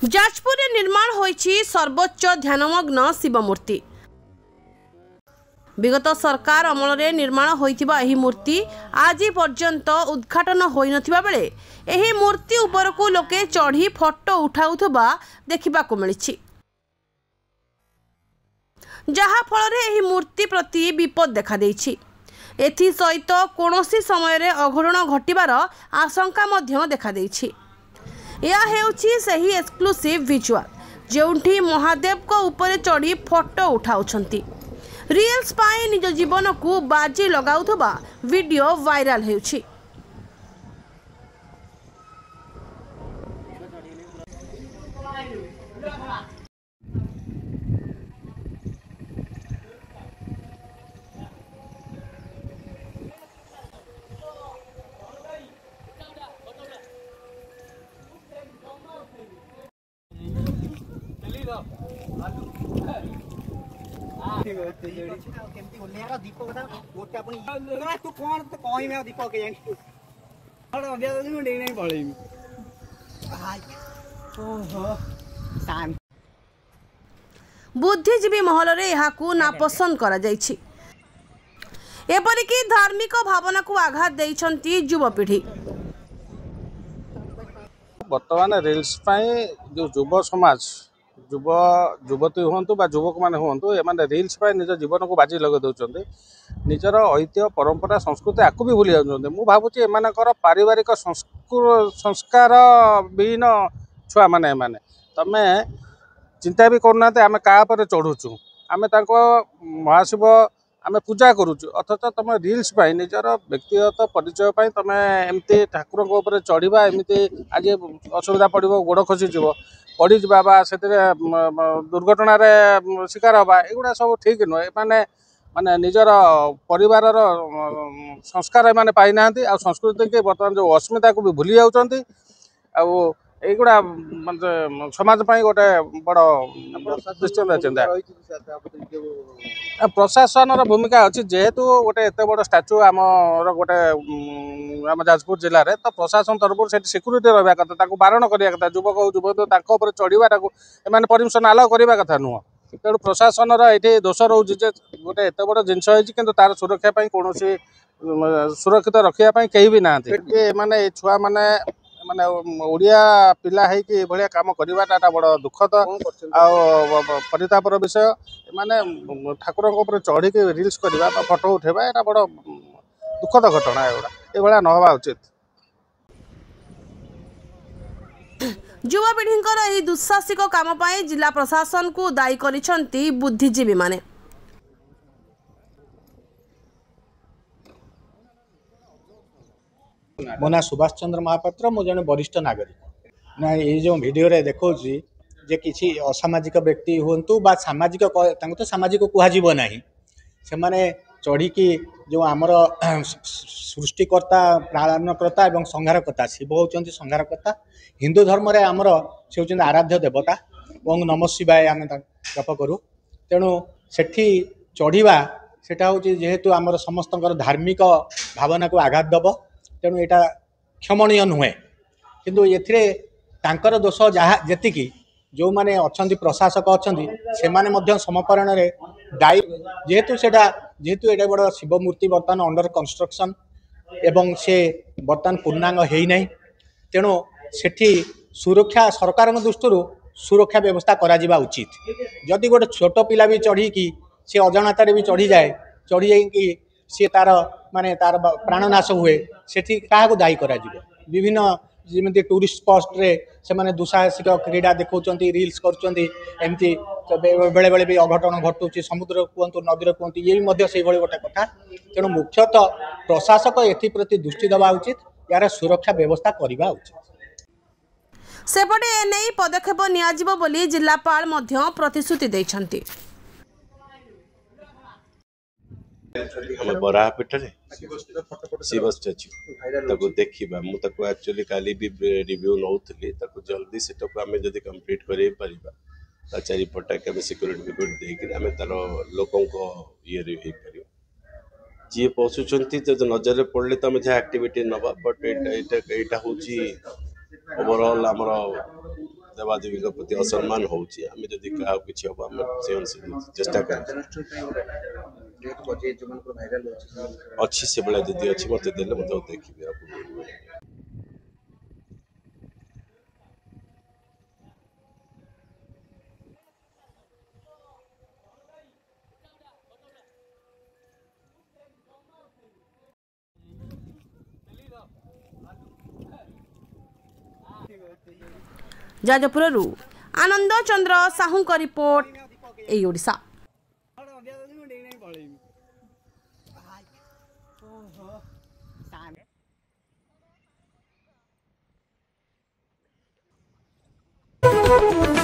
जाजपुर निर्माण होईछि सर्वोच्च ध्यानमग्न शिव मूर्ति। विगत सरकार अमल निर्माण होइथिबा एही मूर्ति आज पर्यंत उद्घाटन होई नथिबा बेले एही मूर्ति उपर को लोके चढ़ी फोटो उठाउथबा देखिबाकू मिलिछि, जहा फल रे एही मूर्ति प्रति विपद देखा देइछि। एथि सहित कोनोसी समय रे अघटन घटिबार आशंका मध्य देखा देइछि। यह हेउछि सही एक्सक्लूसिव विजुअल जोंठी महादेव को ऊपर चढ़ी फोटो उठाउछंती। रिल्स पाए निज जीवन को बाजी लगाउथबा वीडियो वायरल हेउछि। बुद्धिजीवी महल रे यहाकू नापसंद करा जाइछि। एपरिकी धार्मिक भावना को आघात देइछंती युवपीढ़ी। बर्तमान रिल्स जो युव समाज युवती हूँ बा युवक मैंने हूँ एम रिल्स निज जीवन को बाजी लगे दौरान निजर ऐतिह्य परंपरा संस्कृति आपको भी भूली जाऊँ। मुझे भावुँ एमर पारिवारिक संस्कार विहीन छुआ मैंने तमें चिंता भी करना आम क्या चढ़ुचु आम महाशिव आम पूजा करुचु अथच तुम रिल्स निजर व्यक्तिगत परिचय तुम एमती ठाकुर चढ़ा एमती आज असुविधा पड़ो गोड़ खसीज पड़ जा से दुर्घटन शिकार हवा एगुड़ा सब ठीक नुहे। माने माने निजर परिवार संस्कार मैंने पाई ना आ संस्कृति के बर्तमान जो अस्मिता को भी भूली जाऊँच आगुड़ा समाज गोटे बड़ निश्चिंत चिंता प्रशासन भूमिका अच्छी जेहेतु गोटे एत बड़ स्टाच्यू आमर गोटे आम जाजपुर जिले में तो प्रशासन तरफ से सिक्यूरीटी रहा कथा बारण करवा कथा युवक युवती चढ़ा एम परमिशन आलाउ करवा कथा नुह। तेणु प्रशासन ये दोष रोचे गोटे एत बड़ जिनस कि तार सुरक्षा कौन सुरक्षित रखापी कहीं भी ना माने छुआ माने माने ओडिया पिला है कि भाया काम करवाटा बड़ दुखद परितापर विषय। माने ठाकुर चढ़ी रिल्स करवा फोटो उठेबा एटा बड़ दुखद घटना एगुड़ा नहवा उचित। युवपीढ़ी दुस्साहसिक काम पाई जिला प्रशासन को दायी करिसेंती बुद्धिजीवी माने। मो ना सुभाष चंद्र महापात्र मु जन वरिष्ठ नागरिक ना ये जो वीडियो रे देखो जे किसी असामाजिक व्यक्ति हूँ बा सामाजिक तो सामाजिक कहब ना से माने चढ़ी की जो आमर सृष्टिकर्ता प्राणकर्ता और संहारकर्ता शिव होती संहारकर्ता हिंदू धर्म रे आमर से होती आराध्य देवता ओं नमः शिवाय आम जप करूँ। तेणु सेठी चढ़ा सेटा हूँ जेहेतु आमर समस्त धार्मिक भावना को आघात दब तेणु यहाँ क्षमणीय नुहे किंतु एथिरे दोष जहाँ जी जो माने अच्छी प्रशासक अच्छा से माने समपरण दायी जेहेतु ये बड़ शिव मूर्ति बर्तमान अंडर कंस्ट्रक्शन एवं से बर्तमान पूर्णांग है ना तेणु सेठी सुरक्षा सरकार दृष्टि सुरक्षा व्यवस्था करा उचित। जदि गोटे छोट पिला भी चढ़ी की सी अजाणतार भी चढ़ी जाए चढ़ी जाकि सी तार माने तार प्राणनाश हुए सेठी क्या दायी करा विभिन्न जमी टूरिस्ट स्पॉट रे से माने दुस्साहसिक क्रीड़ा देखा रिल्स करमती बेले बेले भी अघटन घटू समुद्र कहतु नदी कहतु ये भी गोटे कथा। तेणु मुख्यतः प्रशासक एप्रति दृष्टि देवा उचित यार सुरक्षा व्यवस्था करवा उचित। सेपटे एने पदक्षेप नियाजिबो बोली जिलापाल मध्य प्रतिश्रुति दैछंती। बराहपेट शिव स्टाच्यू देखा मुझे एक्चुअली काली भी रिव्यू नौली जल्दी से आम जब कम्प्लीट कर चारिपटा के सिक्यूरीटी फिक्यूरीटी आम तार लोकों ये जी पशुंट नजर पड़े तो आम जहाँ एक्टिविटी नवा बट यहाँ हूँ ओवरऑल आमर देवादेवी प्रति असम्मान होची आम जदि क्या किसी हम आम से अनुसार चेष्टा कर अच्छी से बेला जदि अच्छी मत देले मत देखिए आपको जाजपुरରୁ आनंद चंद्र साहूଙ୍କ रिपोर्ट ए ओडिशा। Oh